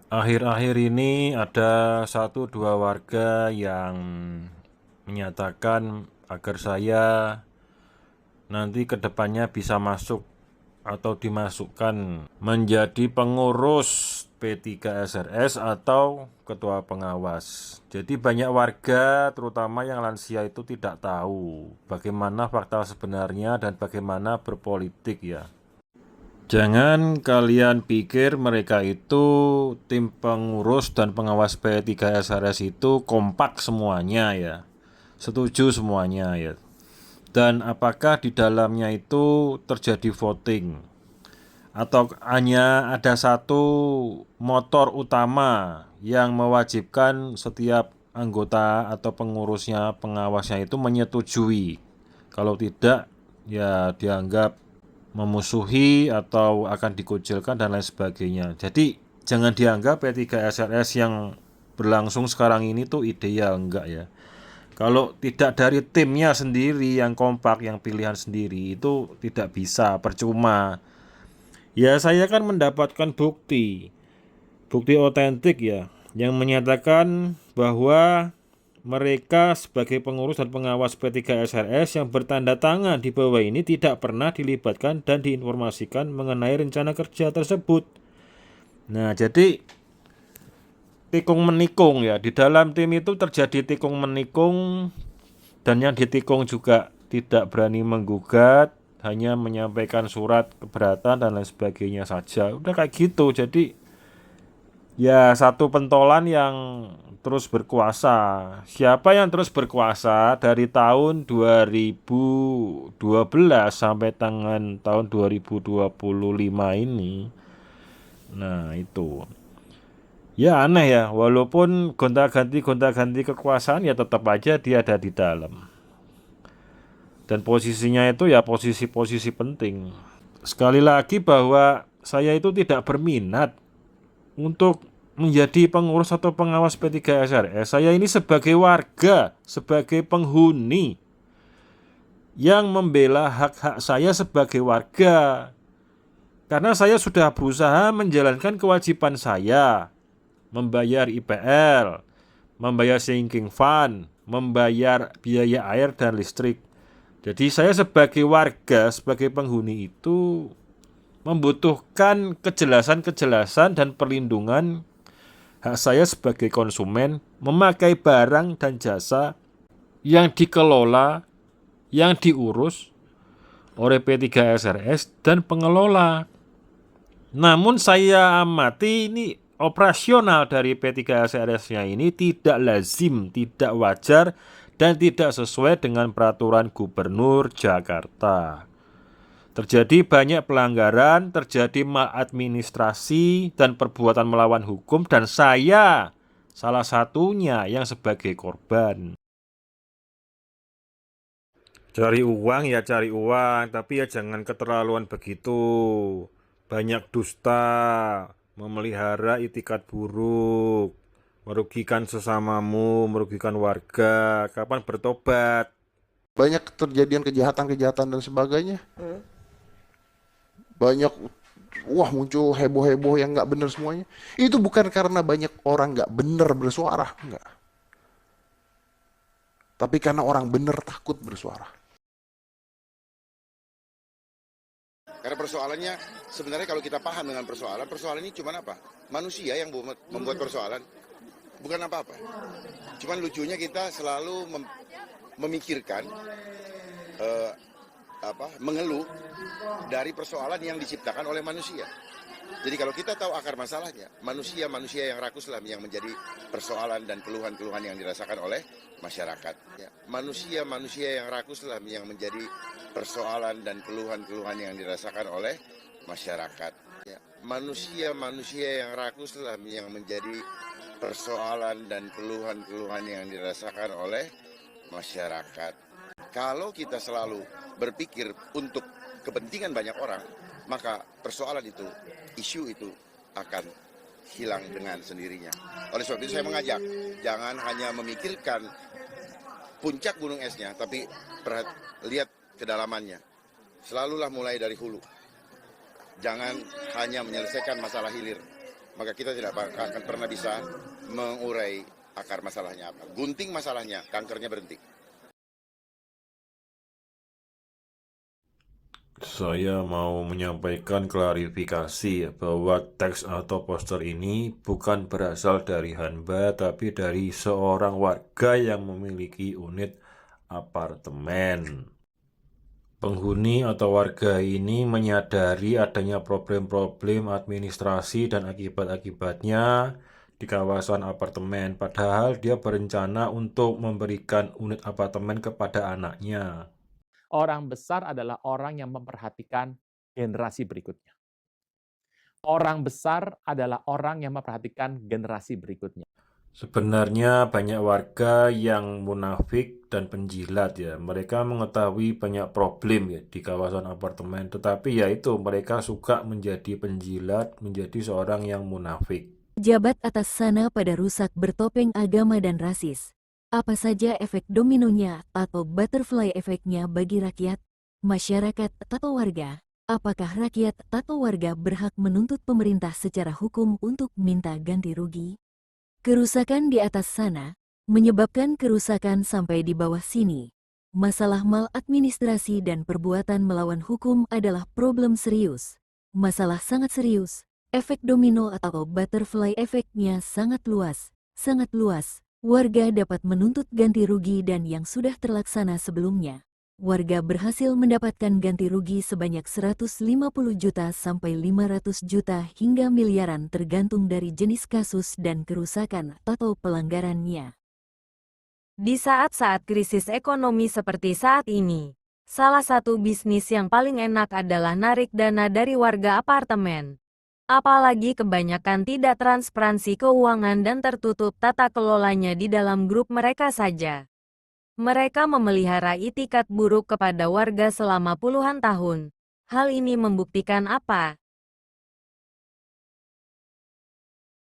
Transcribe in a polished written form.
Akhir-akhir ini ada satu dua warga yang menyatakan agar saya nanti kedepannya bisa masuk atau dimasukkan menjadi pengurus P3SRS atau ketua pengawas. Jadi banyak warga, terutama yang lansia itu tidak tahu bagaimana fakta sebenarnya dan bagaimana berpolitik ya. Jangan kalian pikir mereka itu tim pengurus dan pengawas P3SRS itu kompak semuanya ya. Setuju semuanya ya. Dan apakah di dalamnya itu terjadi voting? Atau hanya ada satu motor utama yang mewajibkan setiap anggota atau pengurusnya, pengawasnya itu menyetujui. Kalau tidak, ya dianggap memusuhi atau akan dikucilkan dan lain sebagainya. Jadi jangan dianggap P3SRS yang berlangsung sekarang ini tuh ideal, enggak ya. Kalau tidak dari timnya sendiri yang kompak, yang pilihan sendiri itu tidak bisa, percuma. Ya saya kan mendapatkan bukti otentik ya, yang menyatakan bahwa mereka sebagai pengurus dan pengawas P3SRS yang bertanda tangan di bawah ini tidak pernah dilibatkan dan diinformasikan mengenai rencana kerja tersebut. Nah, jadi tikung menikung ya, di dalam tim itu terjadi tikung menikung dan yang ditikung juga tidak berani menggugat, hanya menyampaikan surat keberatan dan lain sebagainya saja. Udah kayak gitu. Jadi ya satu pentolan yang terus berkuasa. Siapa yang terus berkuasa dari tahun 2012 sampai tahun 2025 ini? Nah, itu. Ya aneh ya, walaupun gonta-ganti kekuasaan ya tetap aja dia ada di dalam. Dan posisinya itu ya posisi-posisi penting. Sekali lagi bahwa saya itu tidak berminat untuk menjadi pengurus atau pengawas P3SRS. Saya ini sebagai warga, sebagai penghuni yang membela hak-hak saya sebagai warga. Karena saya sudah berusaha menjalankan kewajiban saya, membayar IPL, membayar sinking fund, membayar biaya air dan listrik. Jadi saya sebagai warga, sebagai penghuni itu membutuhkan kejelasan-kejelasan dan perlindungan hak saya sebagai konsumen memakai barang dan jasa yang dikelola, yang diurus oleh P3SRS dan pengelola. Namun saya amati ini operasional dari P3SRS-nya ini tidak lazim, tidak wajar, dan tidak sesuai dengan peraturan Gubernur Jakarta. Terjadi banyak pelanggaran, terjadi maladministrasi dan perbuatan melawan hukum dan saya salah satunya yang sebagai korban. Cari uang ya cari uang, tapi ya jangan keterlaluan begitu. Banyak dusta, memelihara itikat buruk, merugikan sesamamu, merugikan warga. Kapan bertobat? Banyak terjadian kejahatan-kejahatan dan sebagainya. Banyak, wah, muncul heboh-heboh yang nggak benar semuanya. Itu bukan karena banyak orang nggak benar bersuara, nggak. Tapi karena orang benar takut bersuara. Karena persoalannya sebenarnya kalau kita paham dengan persoalan ini cuma apa? Manusia yang membuat persoalan, bukan apa-apa. Cuman lucunya kita selalu memikirkan mengeluh dari persoalan yang diciptakan oleh manusia. Jadi kalau kita tahu akar masalahnya, manusia yang rakuslah yang menjadi persoalan dan keluhan-keluhan yang dirasakan oleh masyarakat. Ya. Manusia yang rakuslah yang menjadi persoalan dan keluhan-keluhan yang dirasakan oleh masyarakat. Ya. Manusia yang rakuslah yang menjadi persoalan dan keluhan-keluhan yang dirasakan oleh masyarakat. Kalau kita selalu berpikir untuk kepentingan banyak orang, maka persoalan itu, isu itu akan hilang dengan sendirinya. Oleh sebab itu saya mengajak, jangan hanya memikirkan puncak gunung esnya, tapi lihat kedalamannya. Selalulah mulai dari hulu. Jangan hanya menyelesaikan masalah hilir. maka kita tidak akan pernah bisa mengurai akar masalahnya apa. Gunting masalahnya, kankernya berhenti. Saya mau menyampaikan klarifikasi ya, bahwa teks atau poster ini bukan berasal dari hamba, tapi dari seorang warga yang memiliki unit apartemen. Penghuni atau warga ini menyadari adanya problem-problem administrasi dan akibat-akibatnya di kawasan apartemen, padahal dia berencana untuk memberikan unit apartemen kepada anaknya. Orang besar adalah orang yang memperhatikan generasi berikutnya. Orang besar adalah orang yang memperhatikan generasi berikutnya. Sebenarnya banyak warga yang munafik dan penjilat ya. Mereka mengetahui banyak problem ya di kawasan apartemen, tetapi ya itu mereka suka menjadi penjilat, menjadi seorang yang munafik. Pejabat atas sana pada rusak bertopeng agama dan rasis. Apa saja efek dominonya atau butterfly efeknya bagi rakyat, masyarakat, atau warga? Apakah rakyat atau warga berhak menuntut pemerintah secara hukum untuk minta ganti rugi? Kerusakan di atas sana menyebabkan kerusakan sampai di bawah sini. Masalah maladministrasi dan perbuatan melawan hukum adalah problem serius. Masalah sangat serius. Efek domino atau butterfly efeknya sangat luas, sangat luas. Warga dapat menuntut ganti rugi dan yang sudah terlaksana sebelumnya. Warga berhasil mendapatkan ganti rugi sebanyak 150 juta sampai 500 juta hingga miliaran tergantung dari jenis kasus dan kerusakan atau pelanggarannya. Di saat-saat krisis ekonomi seperti saat ini, salah satu bisnis yang paling enak adalah narik dana dari warga apartemen. Apalagi kebanyakan tidak transparansi keuangan dan tertutup tata kelolanya di dalam grup mereka saja. Mereka memelihara itikat buruk kepada warga selama puluhan tahun. Hal ini membuktikan apa?